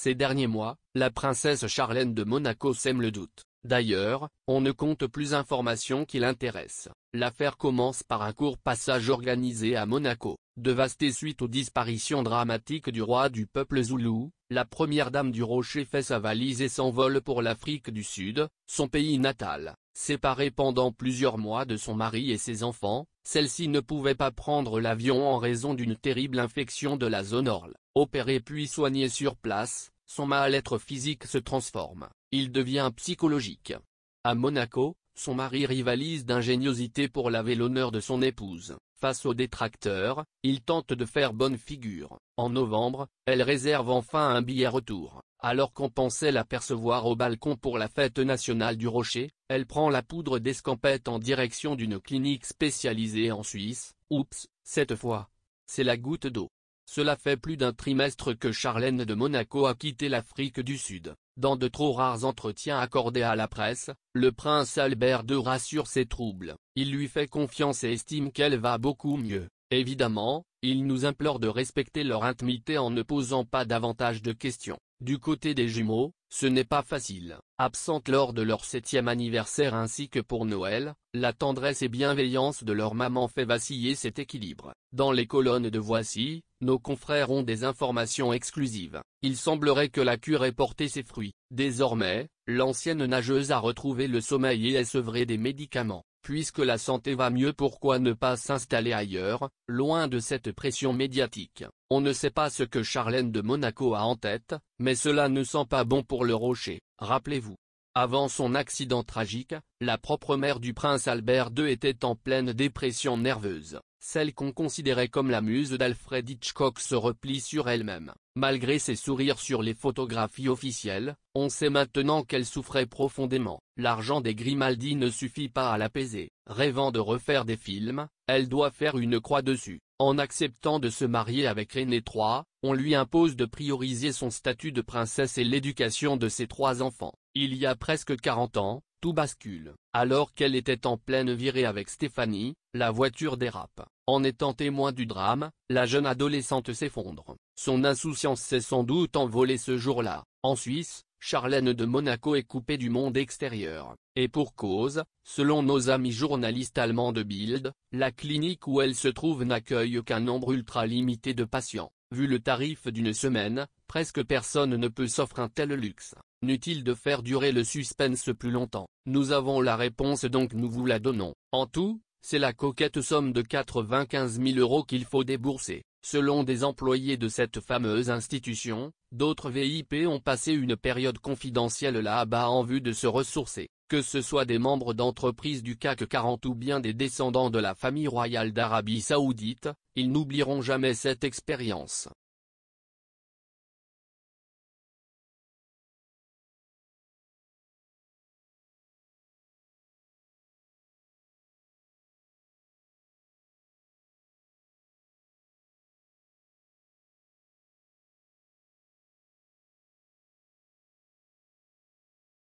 Ces derniers mois, la princesse Charlène de Monaco sème le doute. D'ailleurs, on ne compte plus d'informations qui l'intéressent. L'affaire commence par un court passage organisé à Monaco. Dévastée suite aux disparitions dramatiques du roi du peuple zoulou, la première dame du Rocher fait sa valise et s'envole pour l'Afrique du Sud, son pays natal. Séparée pendant plusieurs mois de son mari et ses enfants, celle-ci ne pouvait pas prendre l'avion en raison d'une terrible infection de la zone orale. Opérée puis soignée sur place, son mal-être physique se transforme. Il devient psychologique. À Monaco, son mari rivalise d'ingéniosité pour laver l'honneur de son épouse. Face aux détracteurs, il tente de faire bonne figure. En novembre, elle réserve enfin un billet retour. Alors qu'on pensait l'apercevoir au balcon pour la fête nationale du Rocher, elle prend la poudre d'escampette en direction d'une clinique spécialisée en Suisse. Oups, cette fois, c'est la goutte d'eau. Cela fait plus d'un trimestre que Charlène de Monaco a quitté l'Afrique du Sud. Dans de trop rares entretiens accordés à la presse, le prince Albert II rassure ses troubles. Il lui fait confiance et estime qu'elle va beaucoup mieux. Évidemment, il nous implore de respecter leur intimité en ne posant pas davantage de questions. Du côté des jumeaux, ce n'est pas facile. Absentes lors de leur 7e anniversaire ainsi que pour Noël, la tendresse et bienveillance de leur maman fait vaciller cet équilibre. Dans les colonnes de Voici, nos confrères ont des informations exclusives. Il semblerait que la cure ait porté ses fruits. Désormais, l'ancienne nageuse a retrouvé le sommeil et est sevrée des médicaments. Puisque la santé va mieux, pourquoi ne pas s'installer ailleurs, loin de cette pression médiatique? On ne sait pas ce que Charlène de Monaco a en tête, mais cela ne sent pas bon pour le Rocher. Rappelez-vous. Avant son accident tragique, la propre mère du prince Albert II était en pleine dépression nerveuse. Celle qu'on considérait comme la muse d'Alfred Hitchcock se replie sur elle-même. Malgré ses sourires sur les photographies officielles, on sait maintenant qu'elle souffrait profondément. L'argent des Grimaldi ne suffit pas à l'apaiser. Rêvant de refaire des films, elle doit faire une croix dessus. En acceptant de se marier avec René III, on lui impose de prioriser son statut de princesse et l'éducation de ses 3 enfants. Il y a presque 40 ans, tout bascule. Alors qu'elle était en pleine virée avec Stéphanie, la voiture dérape. En étant témoin du drame, la jeune adolescente s'effondre. Son insouciance s'est sans doute envolée ce jour-là. En Suisse, Charlène de Monaco est coupée du monde extérieur. Et pour cause, selon nos amis journalistes allemands de Bild, la clinique où elle se trouve n'accueille qu'un nombre ultra limité de patients. Vu le tarif d'une semaine, presque personne ne peut s'offrir un tel luxe. Inutile de faire durer le suspense plus longtemps. Nous avons la réponse donc nous vous la donnons. En tout, c'est la coquette somme de 95 000 € qu'il faut débourser. Selon des employés de cette fameuse institution, d'autres VIP ont passé une période confidentielle là-bas en vue de se ressourcer. Que ce soit des membres d'entreprises du CAC 40 ou bien des descendants de la famille royale d'Arabie Saoudite, ils n'oublieront jamais cette expérience.